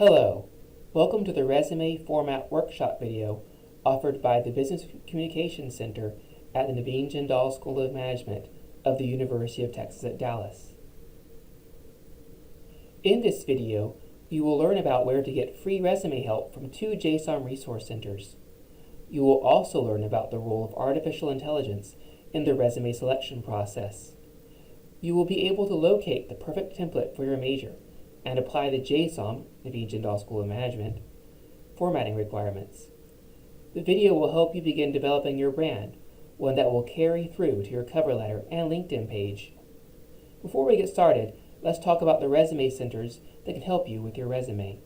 Hello, welcome to the Resume Format Workshop video offered by the Business Communications Center at the Naveen Jindal School of Management of the University of Texas at Dallas. In this video, you will learn about where to get free resume help from two JSOM resource centers. You will also learn about the role of artificial intelligence in the resume selection process. You will be able to locate the perfect template for your major and apply the JSOM, Naveen Jindal School of Management, formatting requirements. The video will help you begin developing your brand, one that will carry through to your cover letter and LinkedIn page. Before we get started, let's talk about the resume centers that can help you with your resume.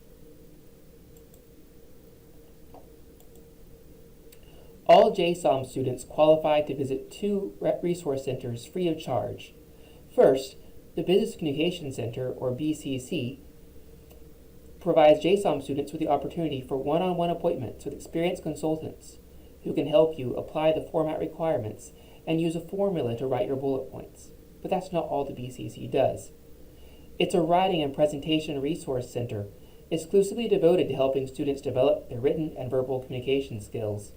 All JSOM students qualify to visit two resource centers free of charge. First, the Business Communication Center, or BCC, provides JSOM students with the opportunity for one-on-one appointments with experienced consultants who can help you apply the format requirements and use a formula to write your bullet points. But that's not all the BCC does. It's a writing and presentation resource center exclusively devoted to helping students develop their written and verbal communication skills.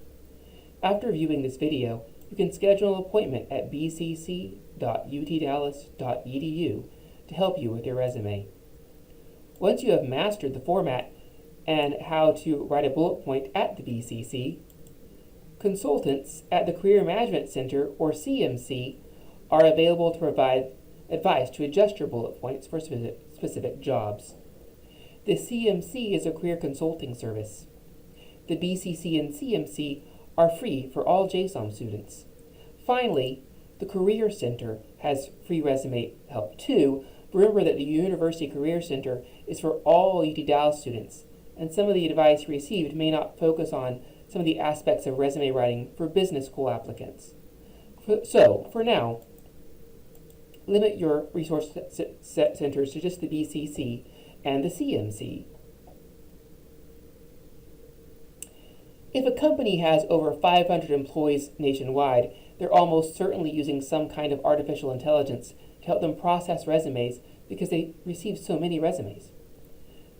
After viewing this video, you can schedule an appointment at bcc.utdallas.edu to help you with your resume. Once you have mastered the format and how to write a bullet point at the BCC, consultants at the Career Management Center, or CMC, are available to provide advice to adjust your bullet points for specific jobs. The CMC is a career consulting service. The BCC and CMC are free for all JSOM students. Finally, the Career Center has free resume help too. Remember that the University Career Center is for all UT Dallas students, and some of the advice received may not focus on some of the aspects of resume writing for business school applicants. So, for now, limit your resource centers to just the BCC and the CMC. If a company has over 500 employees nationwide, they're almost certainly using some kind of artificial intelligence to help them process resumes because they receive so many resumes.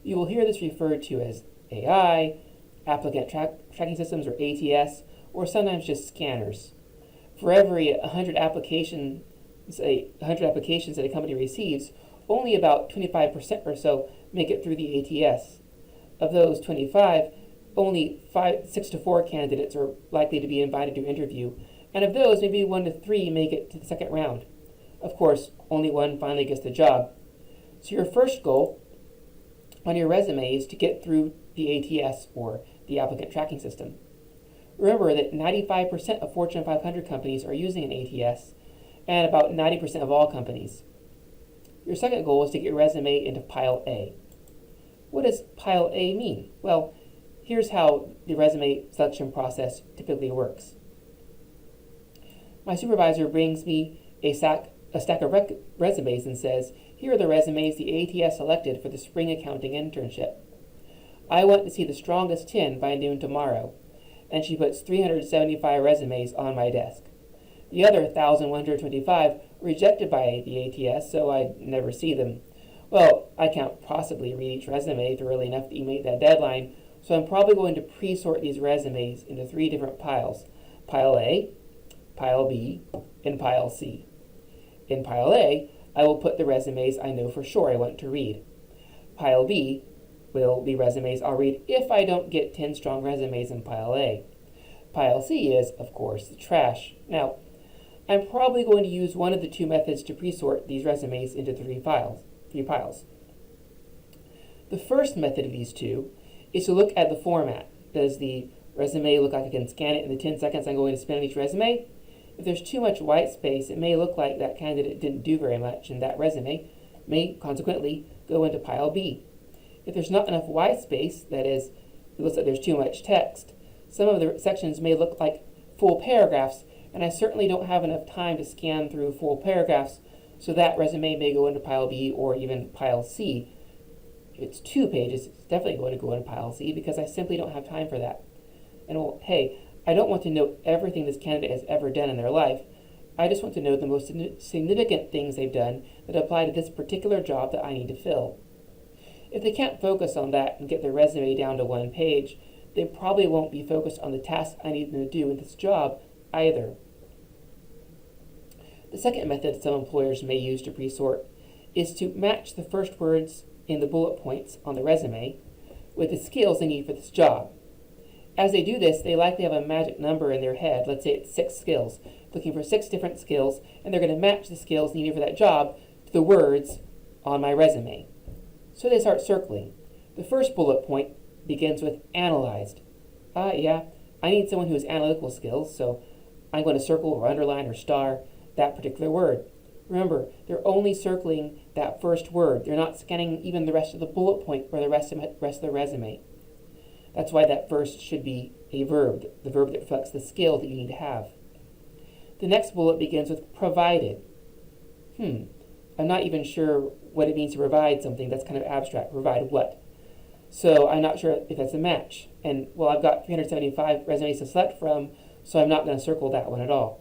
You will hear this referred to as AI, Applicant Tracking Systems, or ATS, or sometimes just scanners. For every 100 applications that a company receives, only about 25% or so make it through the ATS. Of those 25, only 6 to 4 candidates are likely to be invited to interview, and of those, maybe 1 to 3 make it to the second round. Of course, only one finally gets the job. So your first goal on your resume is to get through the ATS, or the Applicant Tracking System. Remember that 95% of Fortune 500 companies are using an ATS, and about 90% of all companies. Your second goal is to get your resume into Pile A. What does Pile A mean? Well, here's how the resume selection process typically works. My supervisor brings me a stack of resumes and says, here are the resumes the ATS selected for the spring accounting internship. I want to see the strongest 10 by noon tomorrow, and she puts 375 resumes on my desk. The other 1,125 were rejected by the ATS, so I never see them. Well, I can't possibly read each resume thoroughly enough to meet that deadline, so I'm probably going to pre-sort these resumes into 3 different piles: Pile A, Pile B, and Pile C. In Pile A, I will put the resumes I know for sure I want to read. Pile B will be resumes I'll read if I don't get 10 strong resumes in Pile A. Pile C is, of course, the trash. Now, I'm probably going to use one of the 2 methods to pre-sort these resumes into 3 piles. The first method of these 2 is to look at the format. Does the resume look like I can scan it in the 10 seconds I'm going to spend on each resume? If there's too much white space, it may look like that candidate didn't do very much, and that resume may consequently go into Pile B. If there's not enough white space, that is, it looks like there's too much text, some of the sections may look like full paragraphs, and I certainly don't have enough time to scan through full paragraphs, so that resume may go into Pile B or even Pile C. If it's 2 pages, it's definitely going to go into Pile C because I simply don't have time for that. And well, hey, I don't want to know everything this candidate has ever done in their life. I just want to know the most significant things they've done that apply to this particular job that I need to fill. If they can't focus on that and get their resume down to one page, they probably won't be focused on the task I need them to do in this job either. The second method some employers may use to pre-sort is to match the first words in the bullet points on the resume with the skills they need for this job. As they do this, they likely have a magic number in their head. Let's say it's 6 skills, looking for 6 different skills, and they're going to match the skills needed for that job to the words on my resume. So they start circling. The first bullet point begins with analyzed. Yeah, I need someone who has analytical skills, so I'm going to circle or underline or star that particular word. Remember, they're only circling that first word. They're not scanning even the rest of the bullet point or the rest of the resume. That's why that first should be a verb, the verb that reflects the skill that you need to have. The next bullet begins with provided. I'm not even sure what it means to provide something. That's kind of abstract. Provide what? So I'm not sure if that's a match. And well, I've got 375 resumes to select from, so I'm not going to circle that one at all.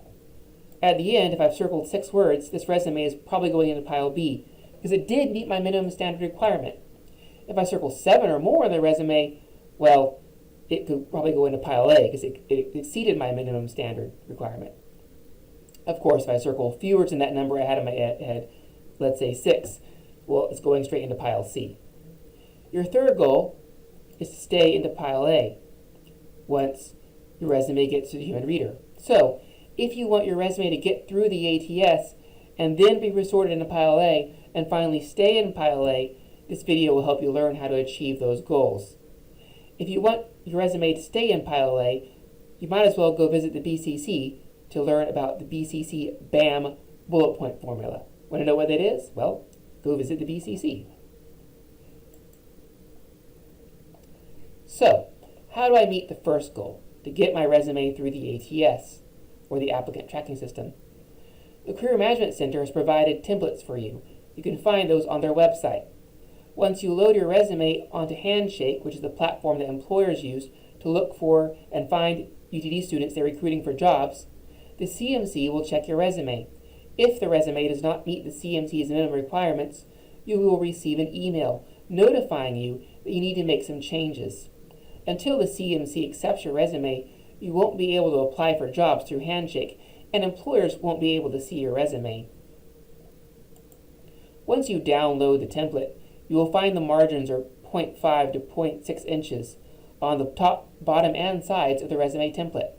At the end, if I've circled 6 words, this resume is probably going into pile B, because it did meet my minimum standard requirement. If I circle 7 or more on the resume, well, it could probably go into pile A, because it exceeded my minimum standard requirement. Of course, if I circle fewer than that number I had in my head, let's say 6, well, it's going straight into pile C. Your third goal is to stay into pile A once your resume gets to the human reader. So, if you want your resume to get through the ATS and then be resorted into pile A and finally stay in pile A, this video will help you learn how to achieve those goals. If you want your resume to stay in pile A, you might as well go visit the BCC to learn about the BCC BAM bullet point formula. Want to know what that is? Well, go visit the BCC. So, how do I meet the first goal, to get my resume through the ATS, or the Applicant Tracking System? The Career Management Center has provided templates for you. You can find those on their website. Once you load your resume onto Handshake, which is the platform that employers use to look for and find UTD students they're recruiting for jobs, the CMC will check your resume. If the resume does not meet the CMC's minimum requirements, you will receive an email notifying you that you need to make some changes. Until the CMC accepts your resume, you won't be able to apply for jobs through Handshake, and employers won't be able to see your resume. Once you download the template, you will find the margins are 0.5 to 0.6 inches on the top, bottom, and sides of the resume template.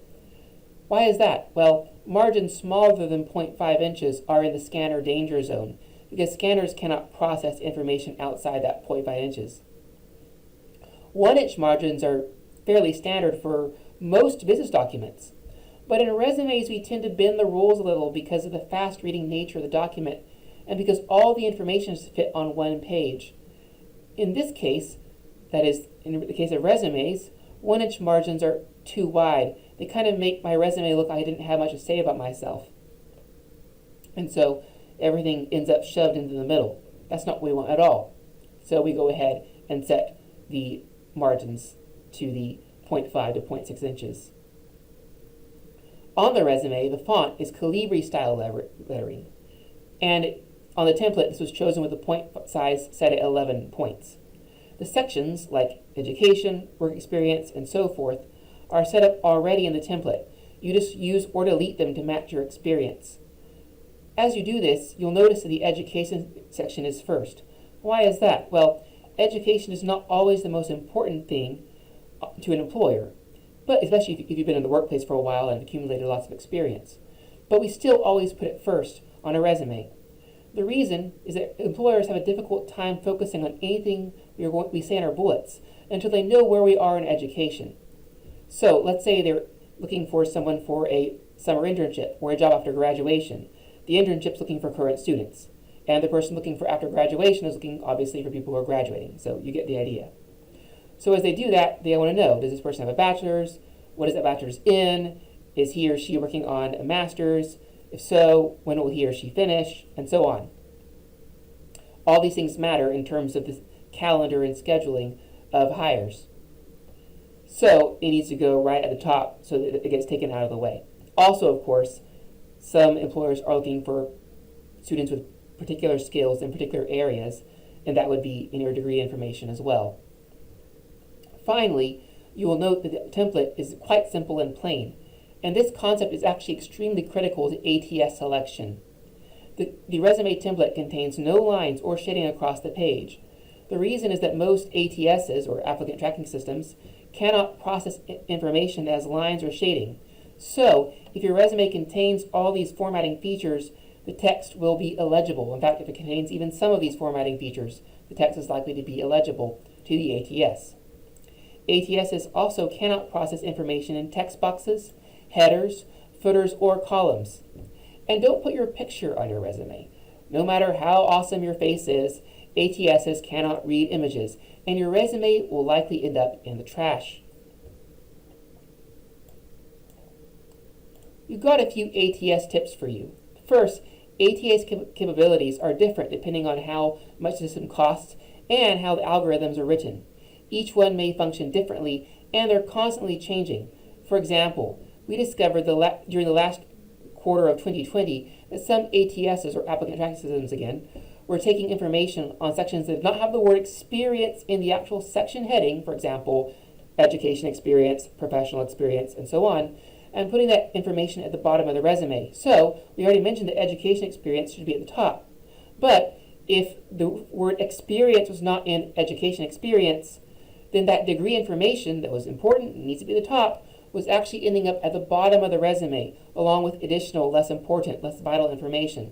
Why is that? Well, margins smaller than 0.5 inches are in the scanner danger zone, because scanners cannot process information outside that 0.5 inches. 1-inch margins are fairly standard for most business documents. But in resumes, we tend to bend the rules a little because of the fast-reading nature of the document and because all the information is to fit on one page. In this case, that is, in the case of resumes, 1-inch margins are too wide. They kind of make my resume look like I didn't have much to say about myself. And so everything ends up shoved into the middle. That's not what we want at all. So we go ahead and set the margins to the 0.5 to 0.6 inches. On the resume, the font is Calibri style lettering. And on the template, this was chosen with the point size set at 11 points. The sections, like education, work experience, and so forth, are set up already in the template. You just use or delete them to match your experience. As you do this, you'll notice that the education section is first. Why is that? Well, education is not always the most important thing to an employer, but especially if you've been in the workplace for a while and accumulated lots of experience. But we still always put it first on a resume. The reason is that employers have a difficult time focusing on anything we say in our bullets until they know where we are in education. So let's say they're looking for someone for a summer internship or a job after graduation. The internship's looking for current students, and the person looking for after graduation is looking obviously for people who are graduating. So you get the idea. So as they do that, they want to know, does this person have a bachelor's? What is that bachelor's in? Is he or she working on a master's? If so, when will he or she finish? And so on. All these things matter in terms of the calendar and scheduling of hires. So it needs to go right at the top so that it gets taken out of the way. Also, of course, some employers are looking for students with particular skills in particular areas, and that would be in your degree information as well. Finally, you will note that the template is quite simple and plain, and this concept is actually extremely critical to ATS selection. The resume template contains no lines or shading across the page. The reason is that most ATSs, or applicant tracking systems, cannot process information as lines or shading. So, if your resume contains all these formatting features, the text will be illegible. In fact, if it contains even some of these formatting features, the text is likely to be illegible to the ATS. ATSs also cannot process information in text boxes, headers, footers, or columns. And don't put your picture on your resume. No matter how awesome your face is, ATSs cannot read images, and your resume will likely end up in the trash. We've got a few ATS tips for you. First, ATS capabilities are different depending on how much the system costs and how the algorithms are written. Each one may function differently, and they're constantly changing. For example, we discovered during the last quarter of 2020 that some ATSs, or applicant tracking systems again, were taking information on sections that did not have the word experience in the actual section heading, for example, education experience, professional experience, and so on, and putting that information at the bottom of the resume. So, we already mentioned that education experience should be at the top. But if the word experience was not in education experience, then that degree information that was important and needs to be at the top was actually ending up at the bottom of the resume, along with additional, less important, less vital information.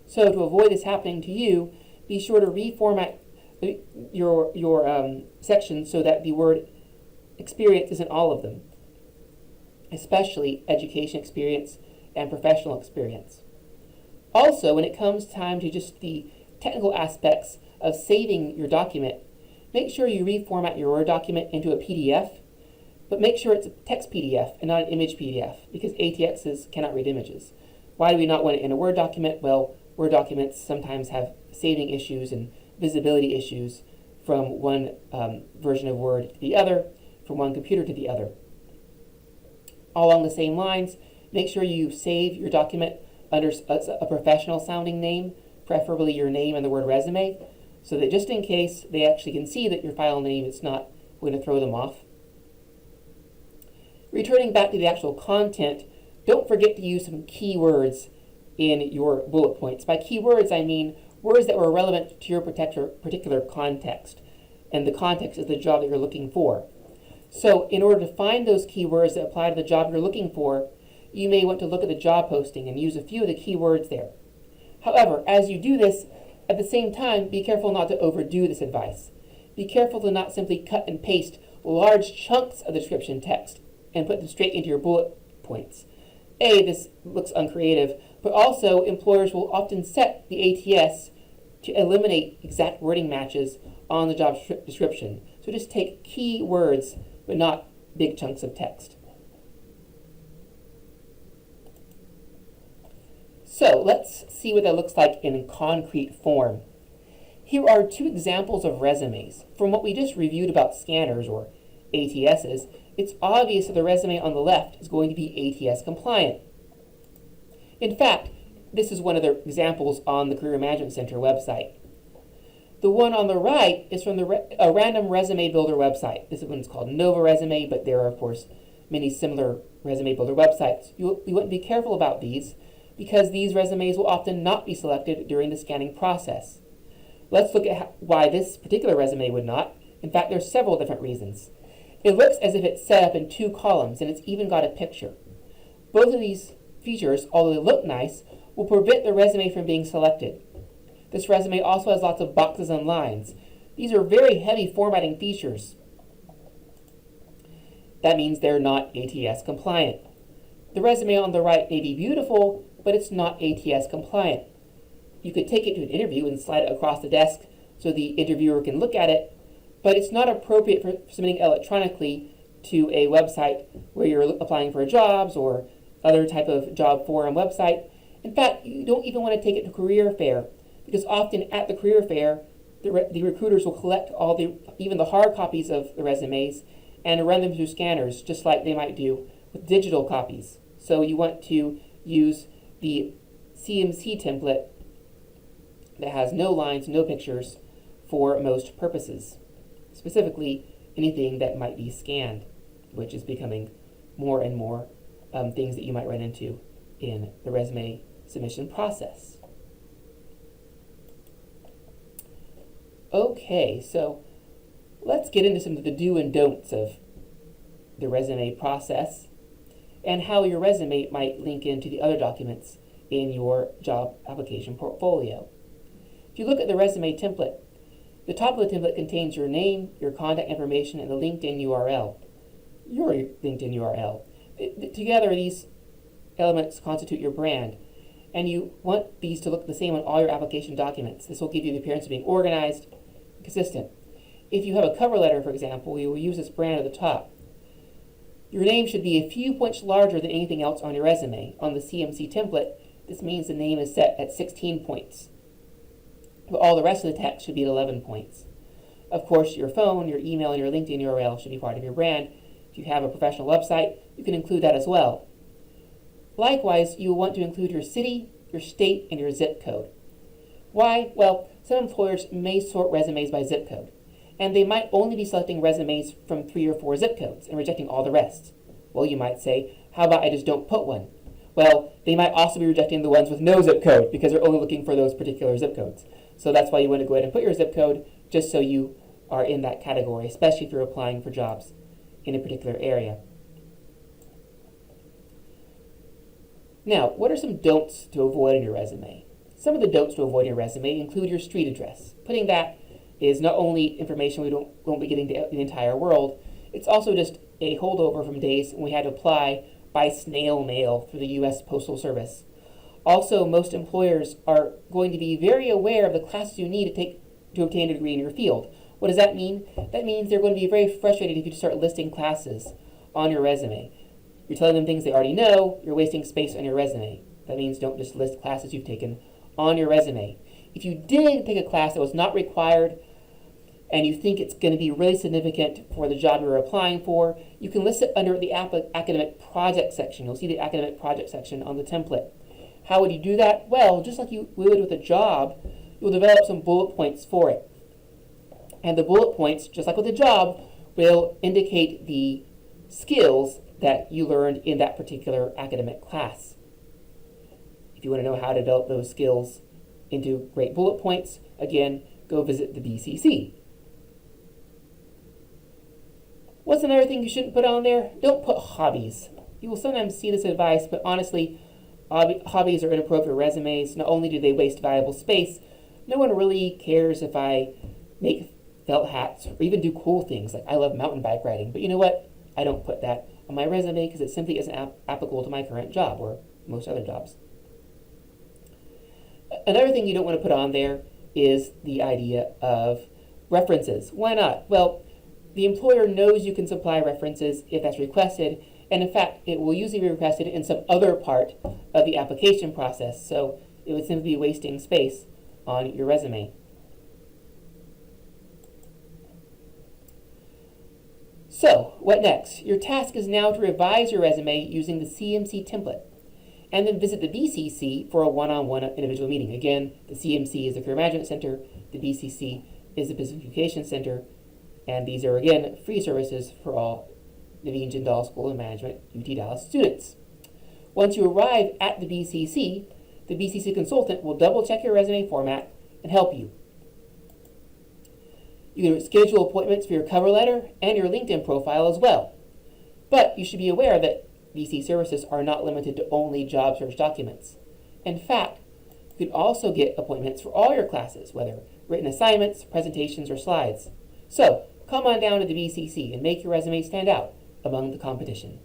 So to avoid this happening to you, be sure to reformat your section so that the word experience isn't all of them, especially education experience and professional experience. Also, when it comes time to just the technical aspects of saving your document, make sure you reformat your Word document into a PDF, but make sure it's a text PDF and not an image PDF, because ATSs cannot read images. Why do we not want it in a Word document? Well, Word documents sometimes have saving issues and visibility issues from one version of Word to the other, from one computer to the other. Along the same lines, make sure you save your document under a professional sounding name, preferably your name and the word resume, so that just in case they actually can see that your file name is not going to throw them off. Returning back to the actual content, don't forget to use some keywords in your bullet points. By keywords, I mean words that were relevant to your particular context, and the context is the job that you're looking for. So in order to find those keywords that apply to the job you're looking for, you may want to look at the job posting and use a few of the keywords there. However, as you do this, at the same time, be careful not to overdo this advice. Be careful to not simply cut and paste large chunks of the description text and put them straight into your bullet points. This looks uncreative, but also employers will often set the ATS to eliminate exact wording matches on the job description. So just take key words, but not big chunks of text. So let's see what that looks like in concrete form. Here are two examples of resumes. From what we just reviewed about scanners, or ATSs, it's obvious that the resume on the left is going to be ATS compliant. In fact, this is one of the examples on the Career Management Center website. The one on the right is from a random resume builder website. This one is called Nova Resume, but there are, of course, many similar resume builder websites. You want to be careful about these, because these resumes will often not be selected during the scanning process. Let's look at why this particular resume would not. In fact, there are several different reasons. It looks as if it's set up in 2 columns, and it's even got a picture. Both of these features, although they look nice, will prevent the resume from being selected. This resume also has lots of boxes and lines. These are very heavy formatting features. That means they're not ATS compliant. The resume on the right may be beautiful, but it's not ATS compliant. You could take it to an interview and slide it across the desk so the interviewer can look at it, but it's not appropriate for submitting electronically to a website where you're applying for jobs or other type of job forum website. In fact, you don't even want to take it to career fair, because often at the career fair, the recruiters will collect even the hard copies of the resumes and run them through scanners, just like they might do with digital copies. So you want to use the CMC template that has no lines, no pictures for most purposes, specifically anything that might be scanned, which is becoming more and more things that you might run into in the resume submission process. Okay, so let's get into some of the do and don'ts of the resume process and how your resume might link into the other documents in your job application portfolio. If you look at the resume template, the top of the template contains your name, your contact information, and the LinkedIn URL. Your LinkedIn URL. Together, these elements constitute your brand, and you want these to look the same on all your application documents. This will give you the appearance of being organized and consistent. If you have a cover letter, for example, you will use this brand at the top. Your name should be a few points larger than anything else on your resume. On the CMC template, this means the name is set at 16 points. But all the rest of the text should be at 11 points. Of course, your phone, your email, and your LinkedIn URL should be part of your brand. If you have a professional website, you can include that as well. Likewise, you will want to include your city, your state, and your zip code. Why? Well, some employers may sort resumes by zip code, and they might only be selecting resumes from 3 or 4 zip codes and rejecting all the rest. Well, you might say, how about I just don't put one? Well, they might also be rejecting the ones with no zip code because they're only looking for those particular zip codes. So that's why you want to go ahead and put your zip code just so you are in that category, especially if you're applying for jobs in a particular area. Now, what are some don'ts to avoid in your resume? Some of the don'ts to avoid in your resume include your street address. Putting that is not only information we won't be getting to the entire world, it's also just a holdover from days when we had to apply by snail mail through the U.S. Postal Service. Also, most employers are going to be very aware of the classes you need to take to obtain a degree in your field. What does that mean? That means they're going to be very frustrated if you start listing classes on your resume. You're telling them things they already know, you're wasting space on your resume. That means don't just list classes you've taken on your resume. If you did take a class that was not required and you think it's going to be really significant for the job you're applying for, you can list it under the academic project section. You'll see the academic project section on the template. How would you do that? Well, just like you would with a job, you'll develop some bullet points for it. And the bullet points, just like with a job, will indicate the skills that you learned in that particular academic class. If you want to know how to develop those skills into great bullet points, again, go visit the BCC. What's another thing you shouldn't put on there? Don't put hobbies. You will sometimes see this advice, but honestly, hobbies are inappropriate resumes. Not only do they waste valuable space, no one really cares if I make felt hats or even do cool things like I love mountain bike riding. But you know what? I don't put that on my resume because it simply isn't applicable to my current job or most other jobs. Another thing you don't want to put on there is the idea of references. Why not? Well, the employer knows you can supply references if that's requested, and in fact, it will usually be requested in some other part of the application process, so it would simply be wasting space on your resume. So, what next? Your task is now to revise your resume using the CMC template, and then visit the BCC for a one-on-one individual meeting. Again, the CMC is the Career Management Center, the BCC is the Business Communication Center, and these are, again, free services for all Naveen Jindal School of Management, UT Dallas students. Once you arrive at the BCC consultant will double-check your resume format and help you. You can schedule appointments for your cover letter and your LinkedIn profile as well. But you should be aware that BC services are not limited to only job search documents. In fact, you can also get appointments for all your classes, whether written assignments, presentations, or slides. So, come on down to the BCC and make your resume stand out among the competition.